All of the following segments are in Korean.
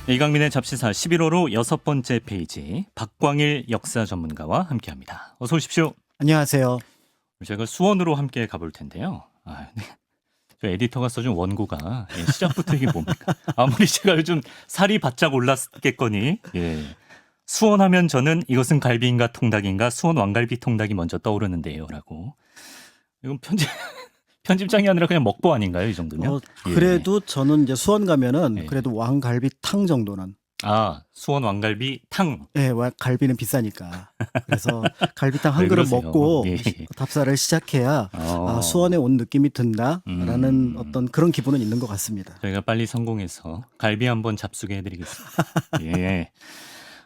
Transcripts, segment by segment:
이강민의 잡시사 11호로 6번째 페이지 박광일 역사 전문가와 함께합니다. 어서 오십시오. 안녕하세요. 제가 수원으로 함께 가볼 텐데요. 저 에디터가 써준 원고가 시작부터 이게 뭡니까? 아무리 제가 요즘 살이 바짝 올랐겠거니 수원하면 저는 이것은 갈비인가 통닭인가 수원 왕갈비 통닭이 먼저 떠오르는데요 라고. 이건 편집장이 아니라 그냥 먹보 아닌가요, 이 정도면? 그래도 저는 이제 수원 가면은 예. 그래도 왕갈비탕 정도는. 수원 왕갈비 탕. 예, 갈비는 비싸니까. 그래서 갈비탕 한 왜 그릇 그러세요? 먹고 예. 답사를 시작해야 수원에 온 느낌이 든다라는 어떤 그런 기분은 있는 것 같습니다. 저희가 빨리 성공해서 갈비 한번 잡수게 해드리겠습니다. 예.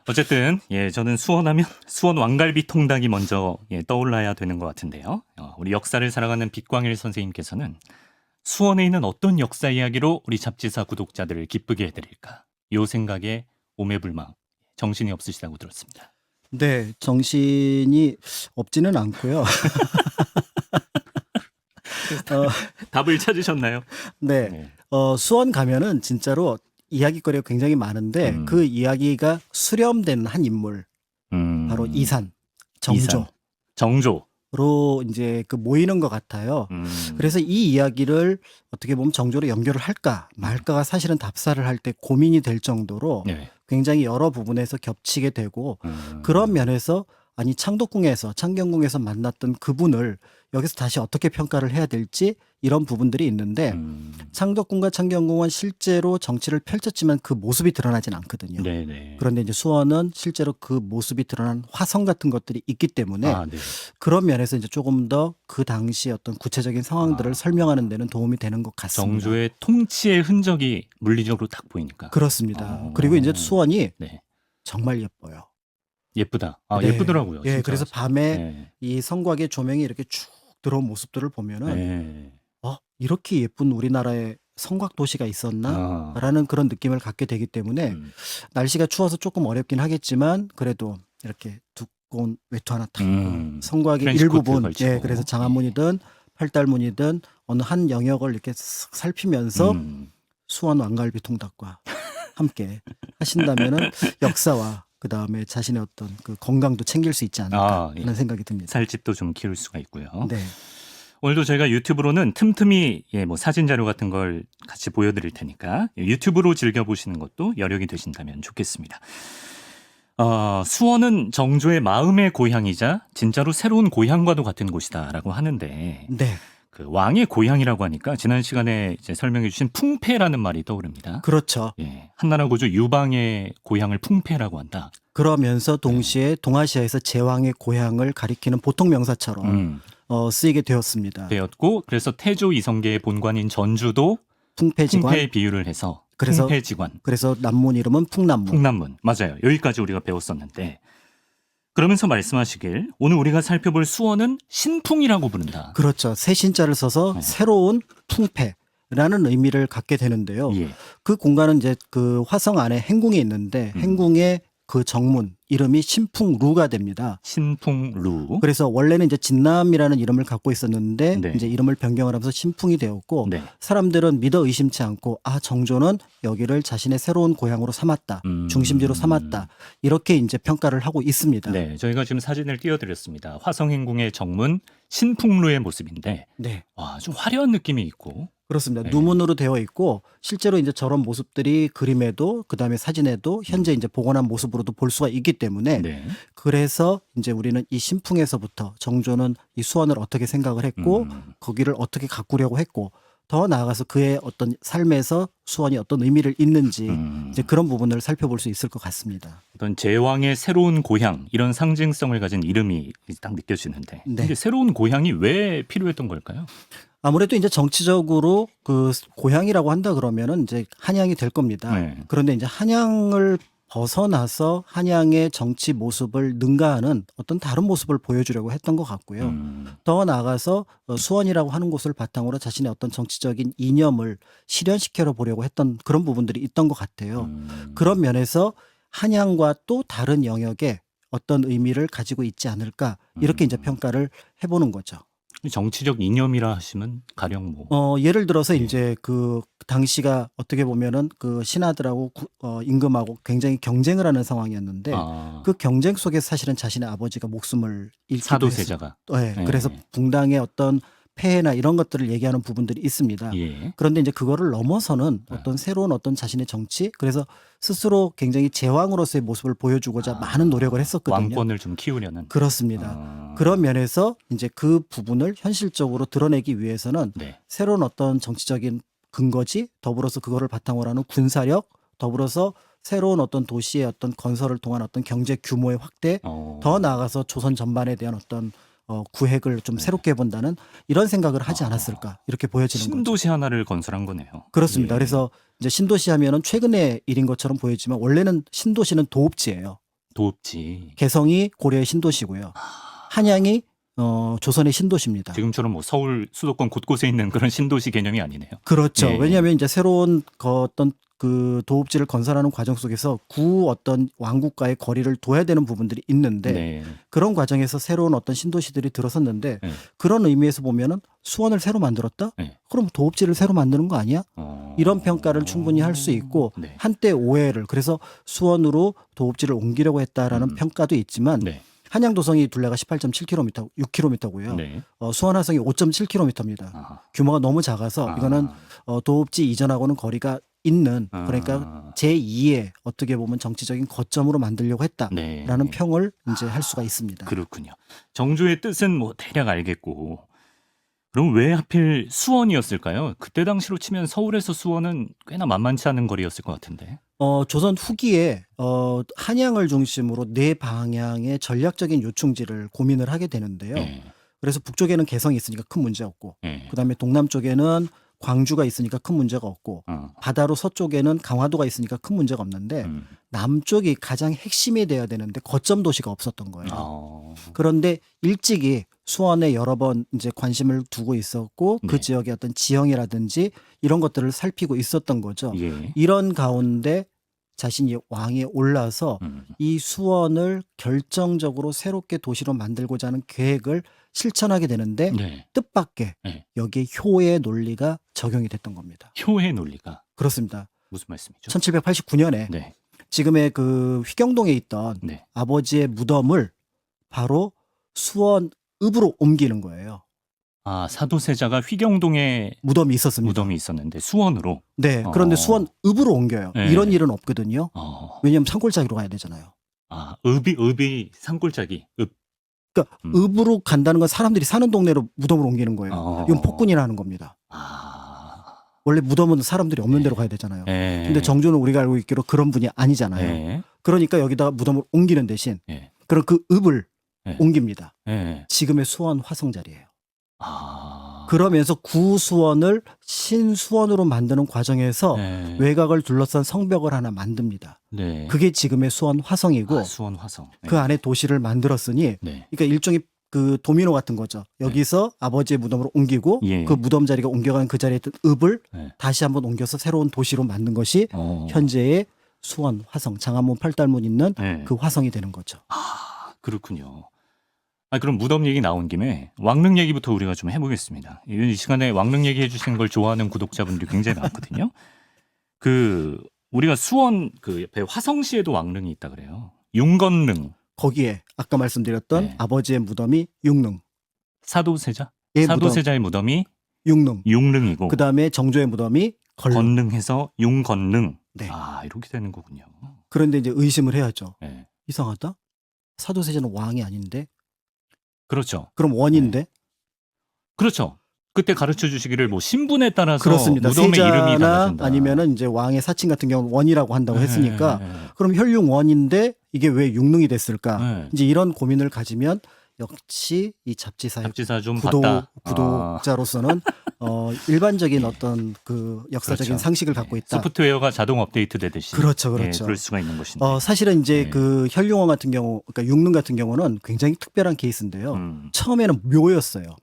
어쨌든 저는 수원하면 수원 왕갈비 통닭이 먼저 떠올라야 되는 것 같은데요. 우리 역사를 살아가는 빛광일 선생님께서는 수원에 있는 어떤 역사 이야기로 우리 잡지사 구독자들을 기쁘게 해드릴까? 요 생각에 오매불망 정신이 없으시다고 들었습니다. 네, 정신이 없지는 않고요. 답을 찾으셨나요? 네, 수원 가면은 진짜로 이야기거리가 굉장히 많은데 그 이야기가 수렴된 한 인물, 바로 이산, 정조. 로 이제 모이는 것 같아요. 그래서 이 이야기를 어떻게 보면 정조로 연결을 할까 말까가 사실은 답사를 할 때 고민이 될 정도로 굉장히 여러 부분에서 겹치게 되고 그런 면에서 아니 창경궁에서 만났던 그분을 여기서 다시 어떻게 평가를 해야 될지 이런 부분들이 있는데 창덕궁과 창경궁은 실제로 정치를 펼쳤지만 그 모습이 드러나진 않거든요. 네네. 그런데 이제 수원은 실제로 그 모습이 드러난 화성 같은 것들이 있기 때문에 네. 그런 면에서 이제 조금 더 그 당시 어떤 구체적인 상황들을 설명하는 데는 도움이 되는 것 같습니다. 정조의 통치의 흔적이 물리적으로 딱 보이니까. 그렇습니다. 그리고 이제 수원이 정말 예뻐요. 예쁘다. 네. 예쁘더라고요. 예, 진짜. 그래서 밤에 이 성곽의 조명이 이렇게 쭉 들어온 모습들을 보면은 이렇게 예쁜 우리나라의 성곽 도시가 있었나? 라는 그런 느낌을 갖게 되기 때문에 날씨가 추워서 조금 어렵긴 하겠지만 그래도 이렇게 두꺼운 외투 하나 탁 성곽의 트렌치코트 일부분 걸치고. 그래서 장안문이든 팔달문이든 어느 한 영역을 이렇게 싹 살피면서 수원 왕갈비 통닭과 함께 하신다면은 역사와 그 다음에 자신의 어떤 그 건강도 챙길 수 있지 않을까 하는 생각이 듭니다. 살집도 좀 키울 수가 있고요. 네. 오늘도 저희가 유튜브로는 틈틈이 뭐 사진 자료 같은 걸 같이 보여드릴 테니까 유튜브로 즐겨보시는 것도 여력이 되신다면 좋겠습니다. 수원은 정조의 마음의 고향이자 진짜로 새로운 고향과도 같은 곳이다라고 하는데 네. 그 왕의 고향이라고 하니까 지난 시간에 이제 설명해 주신 풍패라는 말이 떠오릅니다. 그렇죠. 한나라 고조 유방의 고향을 풍패라고 한다. 그러면서 동시에 동아시아에서 제왕의 고향을 가리키는 보통 명사처럼 쓰이게 되었습니다. 그래서 태조 이성계의 본관인 전주도 풍패지관. 풍패에 비유를 해서 그래서 풍패지관. 그래서 남문 이름은 풍남문. 풍남문. 맞아요. 여기까지 우리가 배웠었는데 그러면서 말씀하시길 오늘 우리가 살펴볼 수원은 신풍이라고 부른다. 그렇죠. 새 신자를 써서 새로운 풍패라는 의미를 갖게 되는데요. 그 공간은 이제 그 화성 안에 행궁이 있는데 행궁의 그 정문 이름이 신풍루가 됩니다. 신풍루. 그래서 원래는 이제 진남이라는 이름을 갖고 있었는데 이제 이름을 변경을 하면서 신풍이 되었고 사람들은 믿어 의심치 않고 정조는 여기를 자신의 새로운 고향으로 삼았다. 중심지로 삼았다. 이렇게 이제 평가를 하고 있습니다. 네, 저희가 지금 사진을 띄워드렸습니다. 화성행궁의 정문 신풍루의 모습인데 좀 화려한 느낌이 있고 그렇습니다. 누문으로 되어 있고 실제로 이제 저런 모습들이 그림에도 그다음에 사진에도 현재 이제 복원한 모습으로도 볼 수가 있기 때문에 그래서 이제 우리는 이 신풍에서부터 정조는 이 수원을 어떻게 생각을 했고 거기를 어떻게 가꾸려고 했고 더 나아가서 그의 어떤 삶에서 수원이 어떤 의미를 있는지 이제 그런 부분을 살펴볼 수 있을 것 같습니다. 어떤 제왕의 새로운 고향 이런 상징성을 가진 이름이 딱 느껴지는데 근데 새로운 고향이 왜 필요했던 걸까요? 아무래도 이제 정치적으로 그 고향이라고 한다 그러면은 이제 한양이 될 겁니다. 그런데 이제 한양을 벗어나서 한양의 정치 모습을 능가하는 어떤 다른 모습을 보여주려고 했던 것 같고요. 더 나아가서 수원이라고 하는 곳을 바탕으로 자신의 어떤 정치적인 이념을 실현시켜 보려고 했던 그런 부분들이 있던 것 같아요. 그런 면에서 한양과 또 다른 영역에 어떤 의미를 가지고 있지 않을까 이렇게 이제 평가를 해보는 거죠. 정치적 이념이라 하시면 가령 뭐 예를 들어서 예. 이제 그 당시가 어떻게 보면은 그 신하들하고 임금하고 굉장히 경쟁을 하는 상황이었는데 그 경쟁 속에서 사실은 자신의 아버지가 목숨을 잃기도 사도세자가 네, 그래서 붕당의 어떤 폐해나 이런 것들을 얘기하는 부분들이 있습니다. 예. 그런데 이제 그거를 넘어서는 어떤 새로운 어떤 자신의 정치, 그래서 스스로 굉장히 제왕으로서의 모습을 보여주고자 많은 노력을 했었거든요. 왕권을 좀 키우려는. 그렇습니다. 그런 면에서 이제 그 부분을 현실적으로 드러내기 위해서는 네. 새로운 어떤 정치적인 근거지, 더불어서 그거를 바탕으로 하는 군사력, 더불어서 새로운 어떤 도시의 어떤 건설을 통한 어떤 경제 규모의 확대, 더 나아가서 조선 전반에 대한 어떤 구획을 좀 새롭게 해본다는 이런 생각을 하지 않았을까 이렇게 보여지는 거죠. 신도시 하나를 건설한 거네요. 그렇습니다. 예. 그래서 이제 신도시 하면은 최근의 일인 것처럼 보이지만 원래는 신도시는 도읍지예요. 도읍지. 개성이 고려의 신도시고요. 한양이 조선의 신도시입니다. 지금처럼 뭐 서울 수도권 곳곳에 있는 그런 신도시 개념이 아니네요. 그렇죠. 예. 왜냐하면 이제 새로운 어떤 그 도읍지를 건설하는 과정 속에서 구 어떤 왕국과의 거리를 둬야 되는 부분들이 있는데 네. 그런 과정에서 새로운 어떤 신도시들이 들어섰는데 네. 그런 의미에서 보면은 수원을 새로 만들었다? 네. 그럼 도읍지를 새로 만드는 거 아니야? 이런 평가를 충분히 할 수 있고 네. 한때 오해를 그래서 수원으로 도읍지를 옮기려고 했다라는 평가도 있지만 네. 한양도성이 둘레가 18.7km, 6km고요. 네. 수원 화성이 5.7km입니다. 아하. 규모가 너무 작아서 이거는 도읍지 이전하고는 거리가 있는 그러니까 제2의 어떻게 보면 정치적인 거점으로 만들려고 했다라는 네. 평을 이제 할 수가 있습니다. 그렇군요. 정조의 뜻은 뭐 대략 알겠고 그럼 왜 하필 수원이었을까요? 그때 당시로 치면 서울에서 수원은 꽤나 만만치 않은 거리였을 것 같은데. 조선 후기에 한양을 중심으로 네 방향의 전략적인 요충지를 고민을 하게 되는데요. 네. 그래서 북쪽에는 개성이 있으니까 큰 문제 없고 네. 그다음에 동남쪽에는 광주가 있으니까 큰 문제가 없고 바다로 서쪽에는 강화도가 있으니까 큰 문제가 없는데 남쪽이 가장 핵심이 돼야 되는데 거점 도시가 없었던 거예요. 그런데 일찍이 수원에 여러 번 이제 관심을 두고 있었고 그 네. 지역의 어떤 지형이라든지 이런 것들을 살피고 있었던 거죠. 예. 이런 가운데 자신이 왕에 올라서 이 수원을 결정적으로 새롭게 도시로 만들고자 하는 계획을 실천하게 되는데 네. 뜻밖의 네. 여기에 효의 논리가 적용이 됐던 겁니다. 효의 논리가 그렇습니다. 무슨 말씀이죠? 1789년에 네. 지금의 그 휘경동에 있던 네. 아버지의 무덤을 바로 수원읍으로 옮기는 거예요. 사도세자가 휘경동에 무덤이 있었습니다. 무덤이 있었는데 수원으로. 네. 그런데 수원읍으로 옮겨요. 네. 이런 일은 없거든요. 왜냐하면 산골짜기로 가야 되잖아요. 읍이 산골짜기. 읍. 그러니까 읍으로 간다는 건 사람들이 사는 동네로 무덤을 옮기는 거예요. 이건 폭군이나 하는 겁니다. 원래 무덤은 사람들이 없는 데로 가야 되잖아요. 근데 정조는 우리가 알고 있기로 그런 분이 아니잖아요. 네. 그러니까 여기다가 무덤을 옮기는 대신 네. 그럼 그 읍을 네. 옮깁니다. 네. 지금의 수원 화성 자리예요. 그러면서 구수원을 신수원으로 만드는 과정에서 네. 외곽을 둘러싼 성벽을 하나 만듭니다. 네. 그게 지금의 수원 화성이고 수원 화성. 네. 그 안에 도시를 만들었으니 네. 그러니까 일종의 그 도미노 같은 거죠. 여기서 아버지의 무덤으로 옮기고 예. 그 무덤 자리가 옮겨간 그 자리에 있던 읍을 네. 다시 한번 옮겨서 새로운 도시로 만든 것이 현재의 수원 화성 장안문 팔달문 있는 네. 그 화성이 되는 거죠. 그렇군요. 그럼 무덤 얘기 나온 김에 왕릉 얘기부터 우리가 좀 해보겠습니다. 이 시간에 왕릉 얘기해 주시는 걸 좋아하는 구독자분들이 굉장히 많거든요. 우리가 수원 그 옆에 화성시에도 왕릉이 있다 그래요. 윤건릉. 거기에 아까 말씀드렸던 네. 아버지의 무덤이 육릉. 사도세자? 예, 사도세자의 무덤이 육릉. 육릉이고 그 다음에 정조의 무덤이 건릉. 건릉해서 윤건릉. 네. 이렇게 되는 거군요. 그런데 이제 의심을 해야죠. 네. 이상하다. 사도세자는 왕이 아닌데. 그렇죠. 그럼 원인데. 그렇죠. 그때 가르쳐 주시기를 뭐 신분에 따라서 그렇습니다. 무덤의 이름이 세자나 달라진다. 아니면은 이제 왕의 사칭 같은 경우는 원이라고 한다고 했으니까 네. 그럼 혈융원인데 이게 왜 육릉이 됐을까? 네. 이제 이런 고민을 가지면 역시 이 잡지사의 잡지사 좀 봤다. 구독자로서는 일반적인 어떤 그 역사적인 그렇죠. 상식을 갖고 있다. 소프트웨어가 자동 업데이트 되듯이. 그렇죠. 그럴 수가 있는 것인데. 사실은 이제 네. 그 혈융원 같은 경우, 그러니까 육릉 같은 경우는 굉장히 특별한 케이스인데요. 처음에는 묘였어요.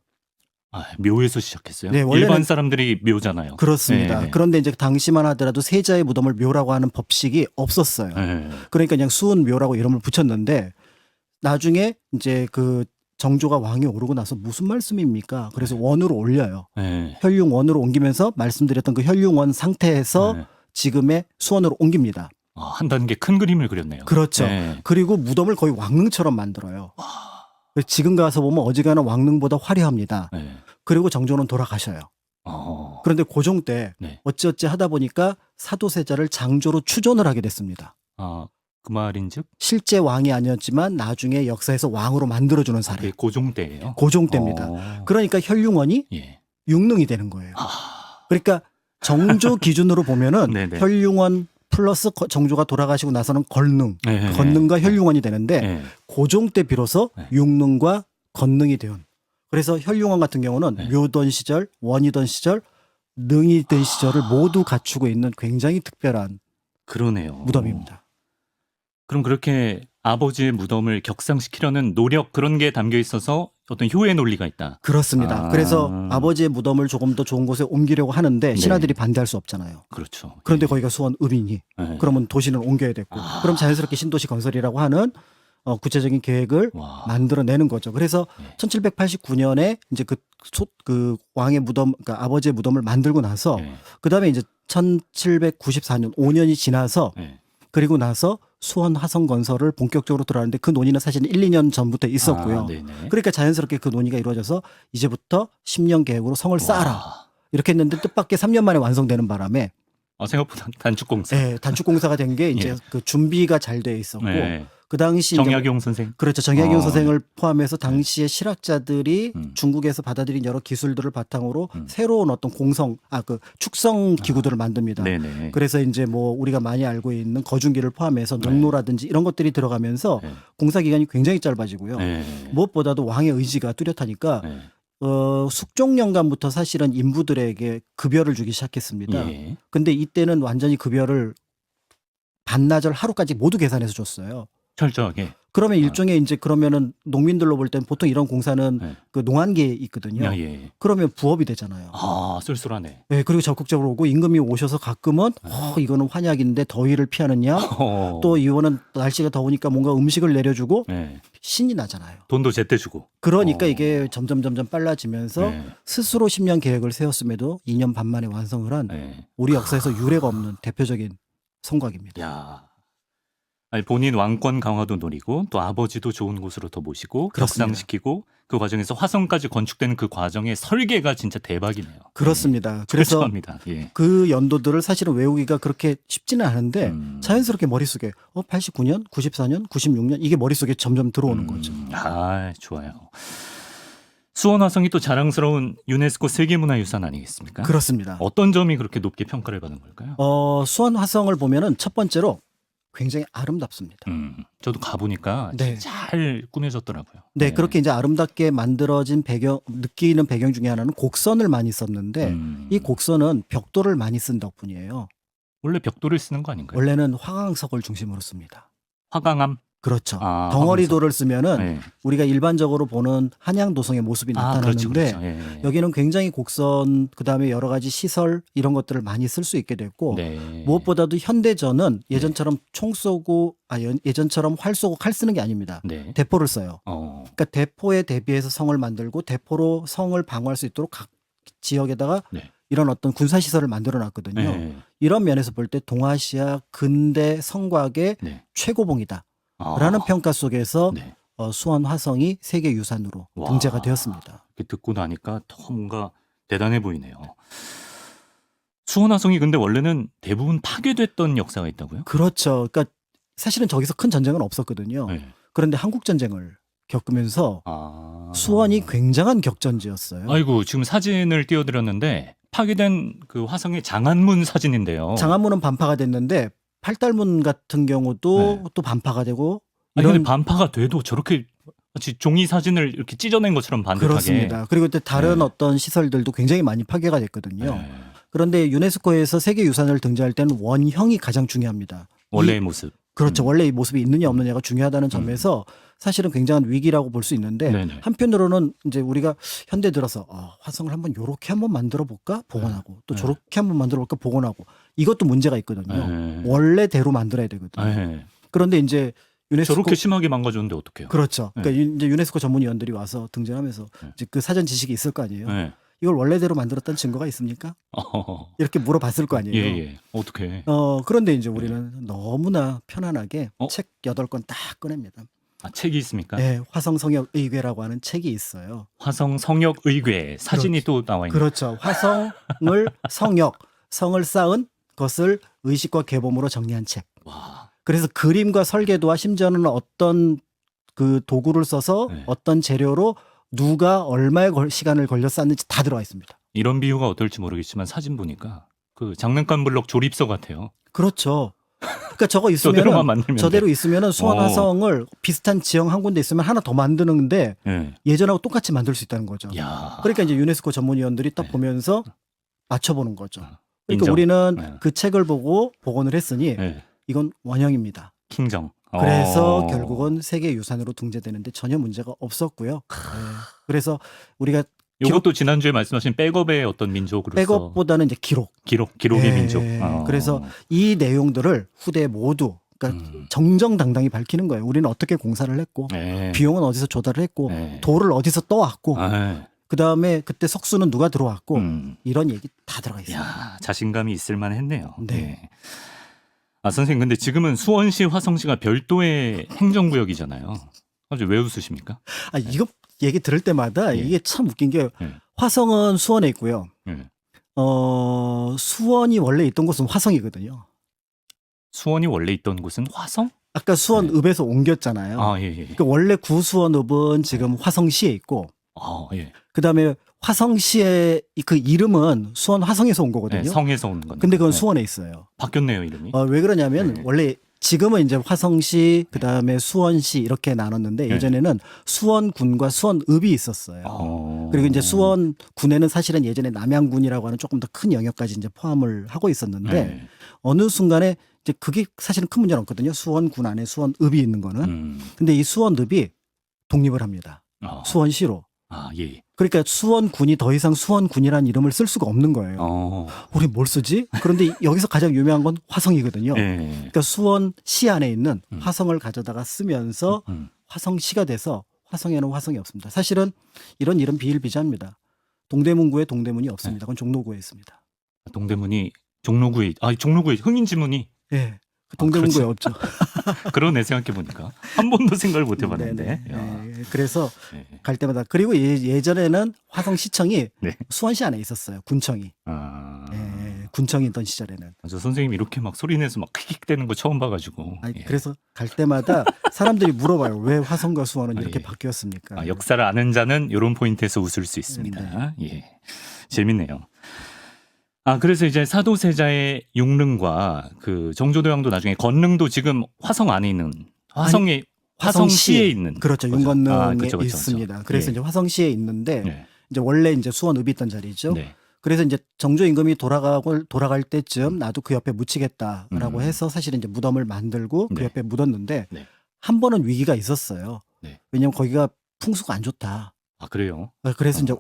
묘에서 시작했어요. 네, 원래는- 일반 사람들이 묘잖아요. 그렇습니다. 네. 그런데 이제 당시만 하더라도 세자의 무덤을 묘라고 하는 법식이 없었어요. 네. 그러니까 그냥 수은 묘라고 이름을 붙였는데 나중에 이제 그 정조가 왕이 오르고 나서 무슨 말씀입니까? 그래서 원으로 올려요. 네. 현룡원으로 옮기면서 말씀드렸던 그 현룡원 상태에서 네. 지금의 수원으로 옮깁니다. 한 단계 큰 그림을 그렸네요. 그렇죠. 네. 그리고 무덤을 거의 왕릉처럼 만들어요. 지금 가서 보면 어지간한 왕릉보다 화려합니다. 네. 그리고 정조는 돌아가셔요. 그런데 고종 때 네. 어찌어찌 하다 보니까 사도세자를 장조로 추존을 하게 됐습니다. 그 말인즉 실제 왕이 아니었지만 나중에 역사에서 왕으로 만들어주는 사례. 그게 고종 때예요. 고종 때입니다. 그러니까 현룡원이 예. 육릉이 되는 거예요. 그러니까 정조 기준으로 보면은 네네. 현룡원 플러스 정조가 돌아가시고 나서는 건능, 네. 건능과 현룡원이 되는데 네. 고종 때 비로소 네. 육릉과 건능이 되온. 그래서 현룡원 같은 경우는 네. 묘던 시절, 원이던 시절, 능이던 시절을 모두 갖추고 있는 굉장히 특별한 그러네요. 무덤입니다. 그럼 그렇게 아버지의 무덤을 격상시키려는 노력 그런 게 담겨 있어서 어떤 효의 논리가 있다. 그렇습니다. 그래서 아버지의 무덤을 조금 더 좋은 곳에 옮기려고 하는데 신하들이 반대할 수 없잖아요. 그렇죠. 그런데 거기가 수원 읍이니 네. 그러면 도시는 옮겨야 됐고 그럼 자연스럽게 신도시 건설이라고 하는 구체적인 계획을 만들어내는 거죠. 그래서 1789년에 이제 그 왕의 무덤, 그러니까 아버지의 무덤을 만들고 나서 그다음에 이제 1794년 5년이 지나서 그리고 나서 수원 화성 건설을 본격적으로 들어가는데 그 논의는 사실 1, 2년 전부터 있었고요. 그러니까 자연스럽게 그 논의가 이루어져서 이제부터 10년 계획으로 성을 쌓아라. 이렇게 했는데 뜻밖의 3년 만에 완성되는 바람에 생각보다 단축공사. 네, 단축공사가 된 게 이제 그 준비가 잘 돼 있었고 그 당시 정약용 선생. 그렇죠. 정약용 선생을 포함해서 당시의 실학자들이 중국에서 받아들인 여러 기술들을 바탕으로 새로운 어떤 그 축성 기구들을 만듭니다. 네네. 그래서 이제 뭐 우리가 많이 알고 있는 거중기를 포함해서 농로라든지 이런 것들이 들어가면서 공사 기간이 굉장히 짧아지고요. 무엇보다도 왕의 의지가 뚜렷하니까 숙종년간부터 사실은 인부들에게 급여를 주기 시작했습니다. 근데 이때는 완전히 급여를 반나절 하루까지 모두 계산해서 줬어요. 철저하게. 그러면 일종의 이제 그러면은 농민들로 볼 땐 보통 이런 공사는 그 농한계에 있거든요. 그러면 부업이 되잖아요. 쏠쏠하네. 네, 그리고 적극적으로 오고 임금이 오셔서 가끔은 이거는 환약인데 더위를 피하느냐. 또 이거는 날씨가 더우니까 뭔가 음식을 내려주고 신이 나잖아요. 돈도 제때 주고. 그러니까 이게 점점 빨라지면서 스스로 10년 계획을 세웠음에도 2년 반 만에 완성을 한 우리 역사에서 유례가 없는 대표적인 성곽입니다. 야. 아니, 본인 왕권 강화도 노리고 또 아버지도 좋은 곳으로 더 모시고 그렇습니다. 격상시키고 그 과정에서 화성까지 건축되는 그 과정의 설계가 진짜 대박이네요. 그렇습니다. 그래서 철저합니다. 그 연도들을 사실은 외우기가 그렇게 쉽지는 않은데 자연스럽게 머릿속에 89년, 94년, 96년 이게 머릿속에 점점 들어오는 거죠. 좋아요. 수원 화성이 또 자랑스러운 유네스코 세계문화유산 아니겠습니까? 그렇습니다. 어떤 점이 그렇게 높게 평가를 받은 걸까요? 수원 화성을 보면은 첫 번째로 굉장히 아름답습니다. 저도 가보니까 잘 꾸며졌더라고요. 네, 그렇게 이제 아름답게 만들어진 느끼는 배경 중에 하나는 곡선을 많이 썼는데 이 곡선은 벽돌을 많이 쓴 덕분이에요. 원래 벽돌을 쓰는 거 아닌가요? 원래는 화강석을 중심으로 씁니다. 화강암? 그렇죠. 덩어리돌을 쓰면은 우리가 일반적으로 보는 한양도성의 모습이 나타나는데 여기는 굉장히 곡선 그다음에 여러 가지 시설 이런 것들을 많이 쓸 수 있게 됐고 무엇보다도 현대전은 예전처럼 총 쏘고 예전처럼 활 쏘고 칼 쓰는 게 아닙니다. 대포를 써요. 그러니까 대포에 대비해서 성을 만들고 대포로 성을 방어할 수 있도록 각 지역에다가 이런 어떤 군사 시설을 만들어 놨거든요. 이런 면에서 볼 때 동아시아 근대 성곽의 최고봉이다. 라는 평가 속에서 수원 화성이 세계유산으로 등재가 되었습니다. 듣고 나니까 더 뭔가 대단해 보이네요. 수원 화성이 근데 원래는 대부분 파괴됐던 역사가 있다고요? 그렇죠. 그러니까 사실은 저기서 큰 전쟁은 없었거든요. 그런데 한국전쟁을 겪으면서 수원이 굉장한 격전지였어요. 아이고, 지금 사진을 띄워드렸는데 파괴된 그 화성의 장안문 사진인데요. 장안문은 반파가 됐는데 팔달문 같은 경우도 또 반파가 되고. 근데 반파가 돼도 저렇게 마치 종이 사진을 이렇게 찢어낸 것처럼 반듯하게. 그렇습니다. 그리고 또 다른 어떤 시설들도 굉장히 많이 파괴가 됐거든요. 그런데 유네스코에서 세계유산을 등재할 때는 원형이 가장 중요합니다. 원래의 모습. 그렇죠. 원래 이 모습이 있느냐 없느냐가 중요하다는 점에서 사실은 굉장한 위기라고 볼 수 있는데 한편으로는 이제 우리가 현대 들어서 화성을 한번 요렇게 한번 만들어 볼까 복원하고 또 저렇게 한번 만들어 볼까 복원하고 이것도 문제가 있거든요. 원래대로 만들어야 되거든요. 그런데 이제 유네스코 저렇게 심하게 망가졌는데 어떡해요? 그렇죠. 네. 그러니까 이제 유네스코 전문위원들이 와서 등장하면서 네. 이제 그 사전 지식이 있을 거 아니에요. 네. 이걸 원래대로 만들었다는 증거가 있습니까? 이렇게 물어봤을 거 아니에요. 예. 어떻게? 그런데 이제 우리는 너무나 편안하게 책 8권 딱 꺼냅니다. 책이 있습니까? 네, 화성 성역 의궤라고 하는 책이 있어요. 화성 성역 의궤 사진이 또 나와 있는. 그렇죠. 화성을 성을 쌓은 것을 의식과 계범으로 정리한 책. 와. 그래서 그림과 설계도와 심지어는 어떤 그 도구를 써서 네. 어떤 재료로 누가 얼마의 시간을 걸려 쌓는지 다 들어가 있습니다. 이런 비유가 어떨지 모르겠지만 사진 보니까 그 장난감 블록 조립서 같아요. 그렇죠. 그러니까 저거 저대로만 있으면 만들면 저대로 있으면은 수원 화성을 비슷한 지형 한 군데 있으면 하나 더 만드는데 네. 예전하고 똑같이 만들 수 있다는 거죠. 야. 그러니까 이제 유네스코 전문위원들이 딱 네. 보면서 맞춰보는 거죠. 그러니까 인정. 우리는 네. 그 책을 보고 복원을 했으니 네. 이건 원형입니다. 킹정. 그래서 결국은 세계유산으로 등재되는데 전혀 문제가 없었고요. 네. 그래서 우리가 이것도 지난주에 말씀하신 백업의 어떤 민족으로서 백업보다는 이제 기록의 네. 민족. 그래서 이 내용들을 후대에 모두 그러니까 정정당당히 밝히는 거예요. 우리는 어떻게 공사를 했고 네. 비용은 어디서 조달을 했고 네. 돌을 어디서 떠왔고 네. 그다음에 그때 석수는 누가 들어왔고 이런 얘기 다 들어가 있어요. 야, 자신감이 있을 만했네요. 네. 네. 선생님 근데 지금은 수원시 화성시가 별도의 행정구역이잖아요. 아주 왜 웃으십니까? 이거 얘기 들을 때마다 예. 이게 참 웃긴 게 예. 화성은 수원에 있고요. 예. 수원이 원래 있던 곳은 화성이거든요. 수원이 원래 있던 곳은 화성? 아까 수원읍에서 옮겼잖아요. 예. 그러니까 원래 구수원읍은 지금 화성시에 있고 예. 그다음에 화성시의 그 이름은 수원 화성에서 온 거거든요. 네, 성에서 오는 건데. 근데 그건 수원에 있어요. 바뀌었네요, 이름이. 왜 그러냐면 네. 원래 지금은 이제 화성시 그다음에 수원시 이렇게 나눴는데 네. 예전에는 수원군과 수원읍이 있었어요. 그리고 이제 수원군에는 사실은 예전에 남양군이라고 하는 조금 더 큰 영역까지 이제 포함을 하고 있었는데 네. 어느 순간에 이제 그게 사실은 큰 문제는 없거든요. 수원군 안에 수원읍이 있는 거는. 근데 이 수원읍이 독립을 합니다. 수원시로. 예. 그러니까 수원군이 더 이상 수원군이라는 이름을 쓸 수가 없는 거예요. 우리 뭘 쓰지? 그런데 여기서 가장 유명한 건 화성이거든요. 네. 그러니까 수원시 안에 있는 화성을 가져다가 쓰면서 화성시가 돼서 화성에는 화성이 없습니다. 사실은 이런 이름 비일비재합니다. 동대문구에 동대문이 없습니다. 그건 종로구에 있습니다. 동대문이 종로구에 흥인지문이 네. 동대문구에 없죠. 그러네 생각해보니까 한 번도 생각을 못 해봤는데. 네. 그래서 갈 때마다 그리고 예전에는 화성시청이 네. 수원시 안에 있었어요. 군청이. 네. 군청이 있던 시절에는. 저 선생님 이렇게 막 소리내서 막 킥킥대는 거 처음 봐가지고. 그래서 갈 때마다 사람들이 물어봐요. 왜 화성과 수원은 이렇게 바뀌었습니까? 역사를 아는 자는 이런 포인트에서 웃을 수 있습니다. 예, 재밌네요. 그래서 이제 사도세자의 용릉과 그 정조도양도 나중에 건릉도 지금 화성 안에 있는 화성시에 있는 그렇죠. 윤건릉에 그쵸. 있습니다. 그래서 예. 이제 화성시에 있는데 네. 이제 원래 이제 수원읍이 있던 자리죠. 네. 그래서 이제 정조 임금이 돌아갈 때쯤 나도 그 옆에 묻히겠다라고 해서 사실은 이제 무덤을 만들고 그 네. 옆에 묻었는데 네. 한 번은 위기가 있었어요. 네. 왜냐하면 거기가 풍수가 안 좋다. 그래요? 그래서 이제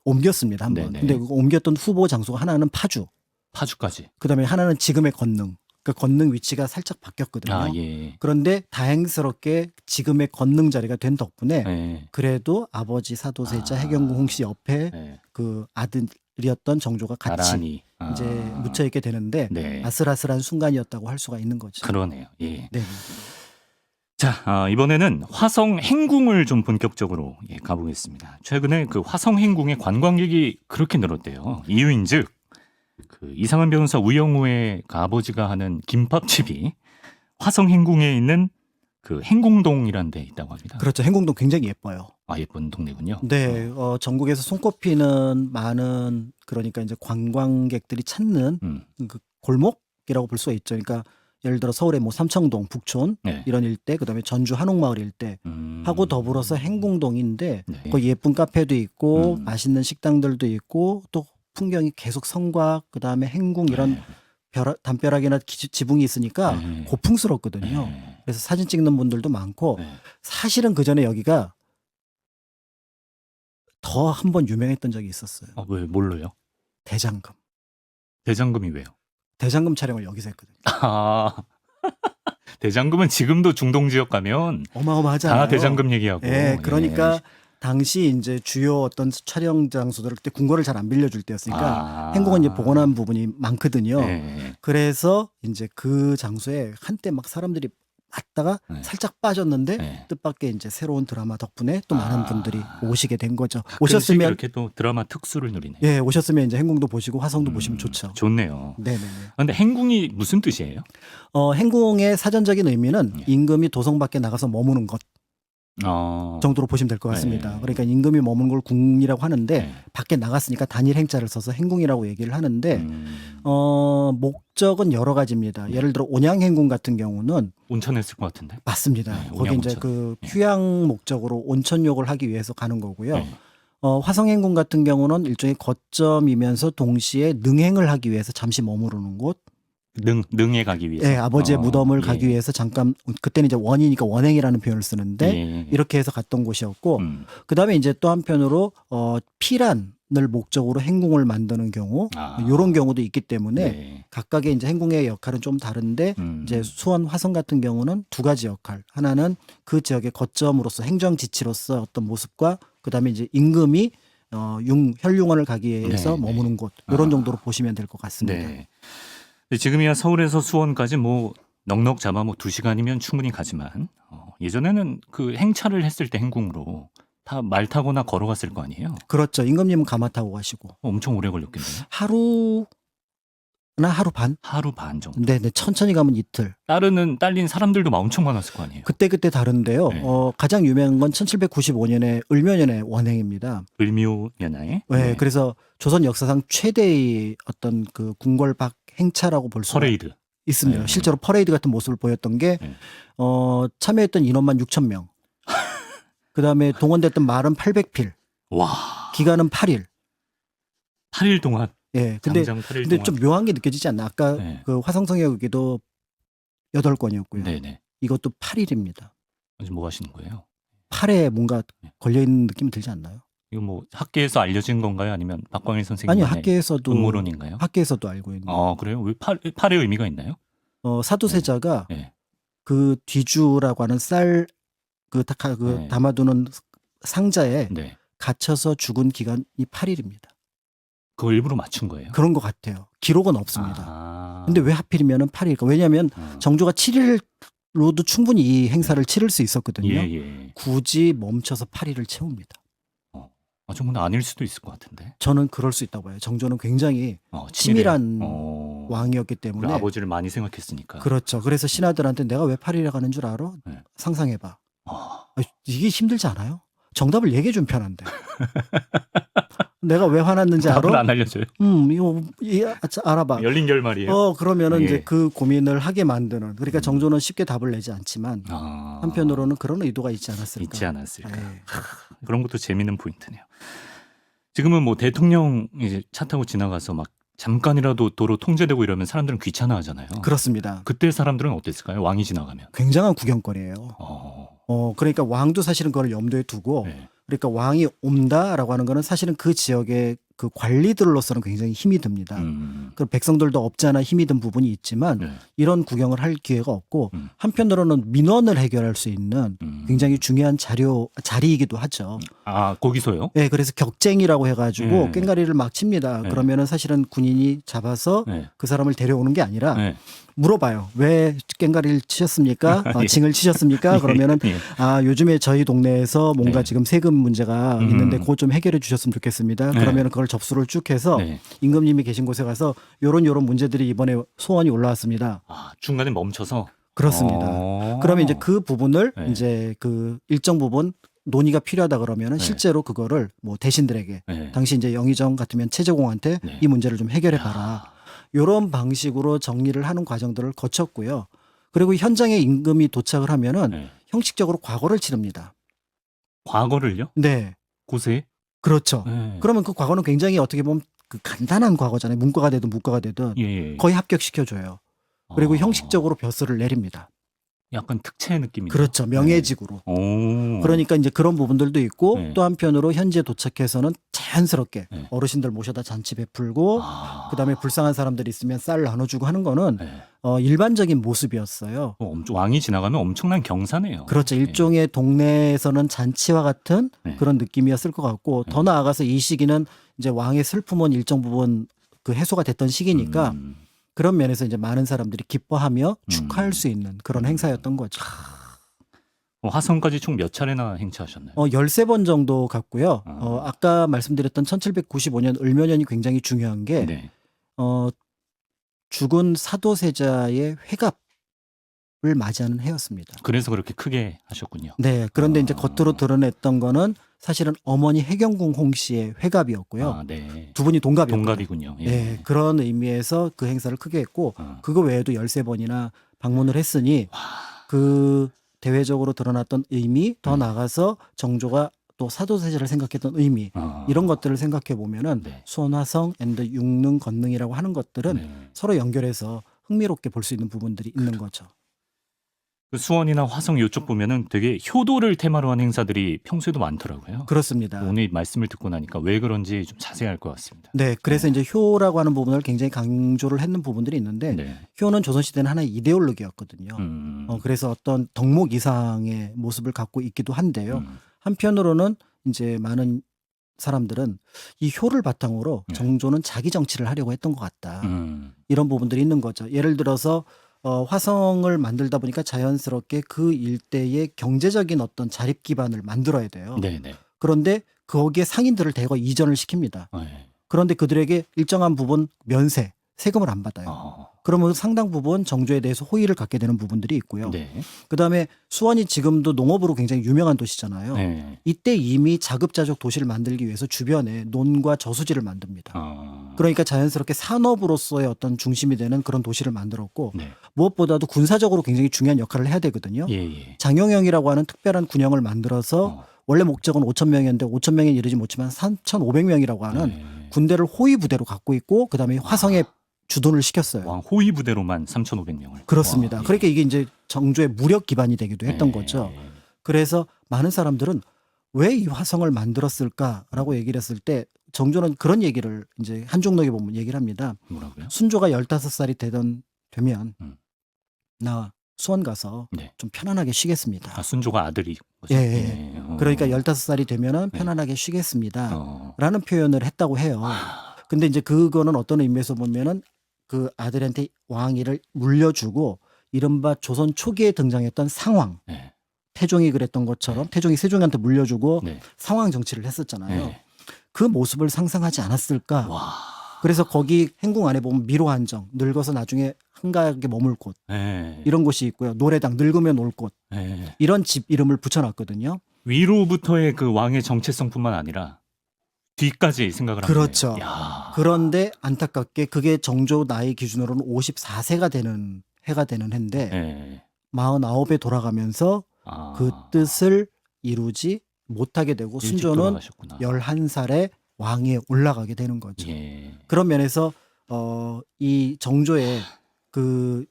옮겼습니다. 한 번. 네네. 근데 그 옮겼던 후보 장소가 하나는 파주까지. 그다음에 하나는 지금의 건릉. 그 건릉 위치가 살짝 바뀌었거든요. 예. 그런데 다행스럽게 지금의 건릉 자리가 된 덕분에 네. 그래도 아버지 사도세자 해경궁 홍씨 옆에 네. 그 아들이었던 정조가 같이 나란히 이제 묻혀 있게 되는데 네. 아슬아슬한 순간이었다고 할 수가 있는 거죠. 그러네요. 예. 네. 자, 이번에는 화성 행궁을 좀 본격적으로 가보겠습니다. 최근에 그 화성 행궁의 관광객이 그렇게 늘었대요. 이유인즉 그 이상한 변호사 우영우의 그 아버지가 하는 김밥집이 화성 행궁에 있는 그 행궁동이라는 데 있다고 합니다. 그렇죠. 행궁동 굉장히 예뻐요. 예쁜 동네군요. 네, 전국에서 손꼽히는 많은 그러니까 이제 관광객들이 찾는 그 골목이라고 볼 수가 있죠. 그러니까 예를 들어 서울의 뭐 삼청동, 북촌 네. 이런 일대, 그다음에 전주 한옥마을 일대 하고 더불어서 행궁동인데 네. 거기 예쁜 카페도 있고 맛있는 식당들도 있고 또 풍경이 계속 성곽 그다음에 행궁 이런 담벼락이나 지붕이 있으니까 고풍스럽거든요. 그래서 사진 찍는 분들도 많고 사실은 그 전에 여기가 더 한 번 유명했던 적이 있었어요. 왜 뭘로요? 대장금. 대장금이 왜요? 대장금 촬영을 여기서 했거든요. 대장금은 지금도 중동 지역 가면 어마어마하잖아요. 다 대장금 얘기하고. 예, 그러니까 당시 이제 주요 어떤 촬영 장소들 그때 궁궐을 잘 안 빌려줄 때였으니까 행궁은 이제 복원한 부분이 많거든요. 그래서 이제 그 장소에 한때 막 사람들이 왔다가 살짝 빠졌는데 뜻밖의 이제 새로운 드라마 덕분에 또 많은 분들이 오시게 된 거죠. 오셨으면 이렇게 또 드라마 특수를 누리네. 예, 오셨으면 이제 행궁도 보시고 화성도 보시면 좋죠. 좋네요. 네네. 근데 행궁이 무슨 뜻이에요? 행궁의 사전적인 의미는 임금이 도성 밖에 나가서 머무는 것. 정도로 보시면 될 것 같습니다. 그러니까 임금이 머무는 걸 궁이라고 하는데 밖에 나갔으니까 단일 행자를 써서 행궁이라고 얘기를 하는데 목적은 여러 가지입니다. 예를 들어 온양행궁 같은 경우는 온천했을 것 같은데. 맞습니다. 거기 이제 온천. 그 휴양 목적으로 온천욕을 하기 위해서 가는 거고요. 화성행궁 같은 경우는 일종의 거점이면서 동시에 능행을 하기 위해서 잠시 머무르는 곳. 능에 가기 위해서. 네, 아버지의 무덤을 가기 위해서 잠깐 그때는 이제 원이니까 원행이라는 표현을 쓰는데 이렇게 해서 갔던 곳이었고 그다음에 이제 또 한편으로 피란을 목적으로 행궁을 만드는 경우 이런 경우도 있기 때문에 각각의 이제 행궁의 역할은 좀 다른데 이제 수원 화성 같은 경우는 두 가지 역할. 하나는 그 지역의 거점으로서 행정지치로서 어떤 모습과 그다음에 이제 임금이 혈융원을 가기 위해서 머무는 곳 이런 정도로 보시면 될 것 같습니다. 네. 지금이야 서울에서 수원까지 뭐 넉넉 잡아 뭐 2시간이면 충분히 가지만 예전에는 그 행차를 했을 때 행궁으로 다 말 타거나 걸어갔을 거 아니에요? 그렇죠. 임금님은 가마 타고 가시고. 엄청 오래 걸렸겠네요. 하루나 하루 반? 하루 반 정도. 네네. 천천히 가면 이틀. 딸린 사람들도 막 엄청 많았을 거 아니에요? 그때 다른데요. 가장 유명한 건 1795년에 을묘년의 원행입니다. 을묘년에? 네. 그래서 조선 역사상 최대의 어떤 그 궁궐 밖 행차라고 볼 수가 퍼레이드. 있습니다. 실제로 퍼레이드 같은 모습을 보였던 게 참여했던 인원만 6,000명. 그다음에 동원됐던 말은 800필. 와. 기간은 8일. 8일 동안. 예. 근데 좀 묘한 게 느껴지지 않나? 아까 그 화성성의 여기도 8건이었고요. 네네. 이것도 8일입니다. 지금 뭐 하시는 거예요? 팔에 뭔가 걸려 있는 느낌이 들지 않나요? 이거 뭐 학계에서 알려진 건가요? 아니면 박광일 선생님? 아니요, 학계에서도 음모론인가요? 학계에서도 알고 있는. 그래요? 왜 팔의 의미가 있나요? 사두세자가 그 뒤주라고 하는 쌀 담아두는 상자에 갇혀서 죽은 기간이 8일입니다. 그걸 일부러 맞춘 거예요? 그런 것 같아요. 기록은 없습니다. 근데 왜 하필이면 8일일까? 왜냐하면 정조가 7일로도 충분히 이 행사를 치를 수 있었거든요. 굳이 멈춰서 8일을 채웁니다. 좀 근데 아닐 수도 있을 것 같은데. 저는 그럴 수 있다고 봐요. 정조는 굉장히 치밀한 왕이었기 때문에. 아버지를 많이 생각했으니까. 그렇죠. 그래서 신하들한테 내가 왜 8일에 가는 줄 알아? 상상해봐. 이게 힘들지 않아요? 정답을 얘기해 주면 편한데. 내가 왜 화났는지 알아? 답을 안 알려줘요. 이거 알아봐. 열린 결말이에요. 그러면은 이제 그 고민을 하게 만드는. 그러니까 정조는 쉽게 답을 내지 않지만 한편으로는 그런 의도가 있지 않았을까. 있지 않았을까. 그런 것도 재밌는 포인트네요. 지금은 뭐 대통령 이제 차 타고 지나가서 막 잠깐이라도 도로 통제되고 이러면 사람들은 귀찮아하잖아요. 그렇습니다. 그때 사람들은 어땠을까요? 왕이 지나가면. 굉장한 구경거리예요. 그러니까 왕도 사실은 그걸 염두에 두고 그러니까 왕이 온다라고 하는 거는 사실은 그 지역의 그 관리들로서는 굉장히 힘이 듭니다. 그 백성들도 없지 않아 힘이 든 부분이 있지만 이런 구경을 할 기회가 없고 한편으로는 민원을 해결할 수 있는 굉장히 중요한 자리이기도 하죠. 거기서요? 네, 그래서 격쟁이라고 해가지고 꽹가리를 막 칩니다. 그러면은 사실은 군인이 잡아서 그 사람을 데려오는 게 아니라 물어봐요. 왜 꽹가리를 치셨습니까? 징을 치셨습니까? 그러면은 요즘에 저희 동네에서 뭔가 지금 세금 문제가 있는데 그것 좀 해결해 주셨으면 좋겠습니다. 그러면은 그걸 접수를 쭉 해서 임금님이 계신 곳에 가서 요런 문제들이 이번에 소원이 올라왔습니다. 중간에 멈춰서. 그렇습니다. 그러면 이제 그 부분을 이제 그 일정 부분 논의가 필요하다 그러면은 실제로 그거를 뭐 대신들에게 당시 이제 영의정 같으면 최재공한테 이 문제를 좀 해결해 봐라. 이런 방식으로 정리를 하는 과정들을 거쳤고요. 그리고 현장에 임금이 도착을 하면은 형식적으로 과거를 치릅니다. 과거를요? 네. 고세? 그렇죠. 그러면 그 과거는 굉장히 어떻게 보면 그 간단한 과거잖아요. 문과가 되든 무과가 되든 거의 합격시켜줘요. 그리고 형식적으로 벼슬을 내립니다. 약간 특채 느낌이죠. 그렇죠. 명예직으로. 그러니까 이제 그런 부분들도 있고 또 한편으로 현지에 도착해서는 자연스럽게 네. 어르신들 모셔다 잔치 베풀고 그다음에 불쌍한 사람들이 있으면 쌀 나눠주고 하는 거는 네. 일반적인 모습이었어요. 왕이 지나가면 엄청난 경사네요. 그렇죠. 일종의 동네에서는 잔치와 같은 네. 그런 느낌이었을 것 같고 더 나아가서 이 시기는 이제 왕의 슬픔은 일정 부분 그 해소가 됐던 시기니까 그런 면에서 이제 많은 사람들이 기뻐하며 축하할 수 있는 그런 행사였던 거죠. 화성까지 총 몇 차례나 행차하셨나요? 13번 정도 갔고요. 아까 말씀드렸던 1795년 을묘년이 굉장히 중요한 게 네. 죽은 사도세자의 회갑을 맞이하는 해였습니다. 그래서 그렇게 크게 하셨군요. 네. 그런데 이제 겉으로 드러냈던 거는 사실은 어머니 해경궁 홍씨의 회갑이었고요. 네. 두 분이 동갑이었거든요. 동갑이군요. 예. 네. 그런 의미에서 그 행사를 크게 했고 그거 외에도 13번이나 방문을 했으니 그 대외적으로 드러났던 의미 더 나아가서 정조가 또 사도세자를 생각했던 의미 이런 것들을 생각해 보면은 네. 수원 화성 앤드 육릉 건능이라고 하는 것들은 네. 서로 연결해서 흥미롭게 볼 수 있는 부분들이 있는 거죠. 그 수원이나 화성 이쪽 보면은 되게 효도를 테마로 한 행사들이 평소에도 많더라고요. 그렇습니다. 오늘 말씀을 듣고 나니까 왜 그런지 좀 자세히 알 것 같습니다. 네, 그래서 이제 효라고 하는 부분을 굉장히 강조를 했는 부분들이 있는데 네. 효는 조선시대는 하나의 이데올로기였거든요. 그래서 어떤 덕목 이상의 모습을 갖고 있기도 한데요. 한편으로는 이제 많은 사람들은 이 효를 바탕으로 정조는 자기 정치를 하려고 했던 것 같다. 이런 부분들이 있는 거죠. 예를 들어서 화성을 만들다 보니까 자연스럽게 그 일대의 경제적인 어떤 자립 기반을 만들어야 돼요. 네네. 그런데 거기에 상인들을 대거 이전을 시킵니다. 네. 그런데 그들에게 일정한 부분 면세, 세금을 안 받아요. 그러면 상당 부분 정조에 대해서 호의를 갖게 되는 부분들이 있고요. 네. 그다음에 수원이 지금도 농업으로 굉장히 유명한 도시잖아요. 네. 이때 이미 자급자족 도시를 만들기 위해서 주변에 논과 저수지를 만듭니다. 그러니까 자연스럽게 산업으로서의 어떤 중심이 되는 그런 도시를 만들었고 네. 무엇보다도 군사적으로 굉장히 중요한 역할을 해야 되거든요. 예. 장영영이라고 하는 특별한 군영을 만들어서 원래 목적은 5,000명이었는데 5,000명에 이르지 못지만 3,500명이라고 하는 군대를 호위 부대로 갖고 있고 그다음에 화성에 주둔을 시켰어요. 왕 호위 부대로만 3,500명을. 그렇습니다. 그러니까 이게 이제 정조의 무력 기반이 되기도 했던 네. 거죠. 그래서 많은 사람들은 왜 이 화성을 만들었을까라고 얘기를 했을 때 정조는 그런 얘기를 이제 한중록에 보면 얘기를 합니다. 뭐라고요? 순조가 15살이 되면 나 수원 가서 네. 좀 편안하게 쉬겠습니다. 순조가 아들이 거죠? 예. 그러니까 15살이 되면은 편안하게 쉬겠습니다. 라는 표현을 했다고 해요. 근데 이제 그거는 어떤 의미에서 보면은 그 아들한테 왕위를 물려주고 이른바 조선 초기에 등장했던 상황. 네. 태종이 그랬던 것처럼 태종이 세종한테 물려주고 네. 상황 정치를 했었잖아요. 네. 그 모습을 상상하지 않았을까. 그래서 거기 행궁 안에 보면 미로한정, 늙어서 나중에 한가하게 머물 곳 네. 이런 곳이 있고요. 노래당, 늙으면 올 곳 네. 이런 집 이름을 붙여놨거든요. 위로부터의 그 왕의 정체성뿐만 아니라 뒤까지 생각을 하는 그렇죠. 거예요. 야. 그런데 안타깝게 그게 정조 나이 기준으로는 54세가 되는 해가 되는 해인데 네. 49에 돌아가면서 그 뜻을 이루지 못하게 되고 일찍 순조는 돌아가셨구나. 11살에 왕위에 올라가게 되는 거죠. 예. 그런 면에서 이 정조의 그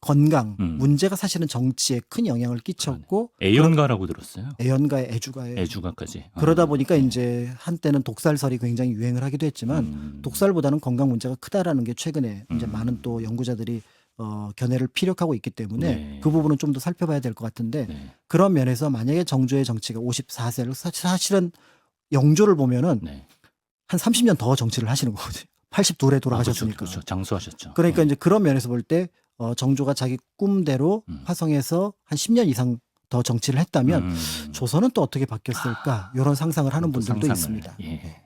건강 문제가 사실은 정치에 큰 영향을 끼쳤고 애연가라고 들었어요. 애연가의 애주가예요. 애주가까지. 그러다 보니까 이제 한때는 독살설이 굉장히 유행을 하기도 했지만 독살보다는 건강 문제가 크다라는 게 최근에 이제 많은 또 연구자들이 견해를 피력하고 있기 때문에 네. 그 부분은 좀 더 살펴봐야 될 것 같은데 네. 그런 면에서 만약에 정조의 정치가 54세를 사실은 영조를 보면은 네. 한 30년 더 정치를 하시는 거거든요. 82에 돌아가셨으니까. 그렇죠. 장수하셨죠. 그러니까 이제 그런 면에서 볼 때 정조가 자기 꿈대로 화성에서 한 10년 이상 더 정치를 했다면 조선은 또 어떻게 바뀌었을까 이런 상상을 하는 분들도 있습니다. 예.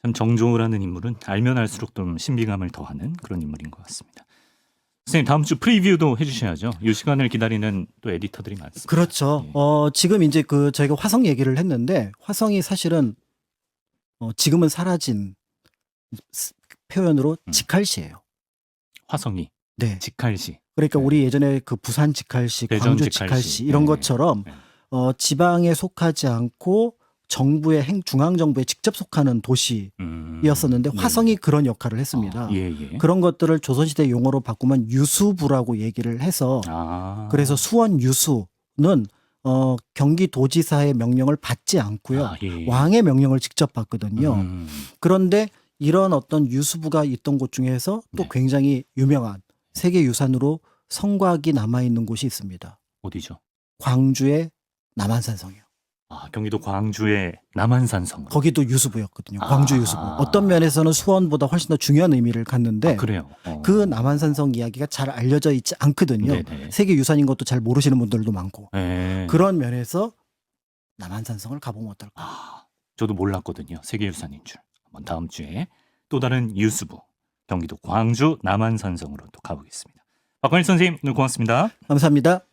참 정조라는 인물은 알면 알수록 좀 신비감을 더하는 그런 인물인 것 같습니다. 선생님 다음 주 프리뷰도 해주셔야죠. 이 시간을 기다리는 또 에디터들이 많습니다. 그렇죠. 예. 지금 이제 그 저희가 화성 얘기를 했는데 화성이 사실은 지금은 사라진 표현으로 직할시예요. 화성이 네. 직할시. 그러니까 네. 우리 예전에 그 부산 직할시, 대전 광주 직할시. 직할시 이런 네. 것처럼 네. 지방에 속하지 않고 정부의 중앙 정부에 직접 속하는 도시였었는데 화성이 그런 역할을 했습니다. 예. 그런 것들을 조선시대 용어로 바꾸면 유수부라고 얘기를 해서 그래서 수원 유수는 경기도지사의 명령을 받지 않고요. 아, 예. 왕의 명령을 직접 받거든요. 그런데 이런 어떤 유수부가 있던 곳 중에서 또 네. 굉장히 유명한 세계유산으로 성곽이 남아있는 곳이 있습니다. 어디죠? 광주의 남한산성이요. 아, 경기도 광주의 남한산성. 거기도 유수부였거든요. 광주 유수부. 어떤 면에서는 수원보다 훨씬 더 중요한 의미를 갖는데 그래요. 그 남한산성 이야기가 잘 알려져 있지 않거든요. 네네. 세계유산인 것도 잘 모르시는 분들도 많고. 네. 그런 면에서 남한산성을 가보면 어떨까? 저도 몰랐거든요. 세계유산인 줄. 한번 다음 주에 또 다른 유수부 경기도 광주 남한산성으로 또 가보겠습니다. 박관일 선생님 오늘 고맙습니다. 감사합니다.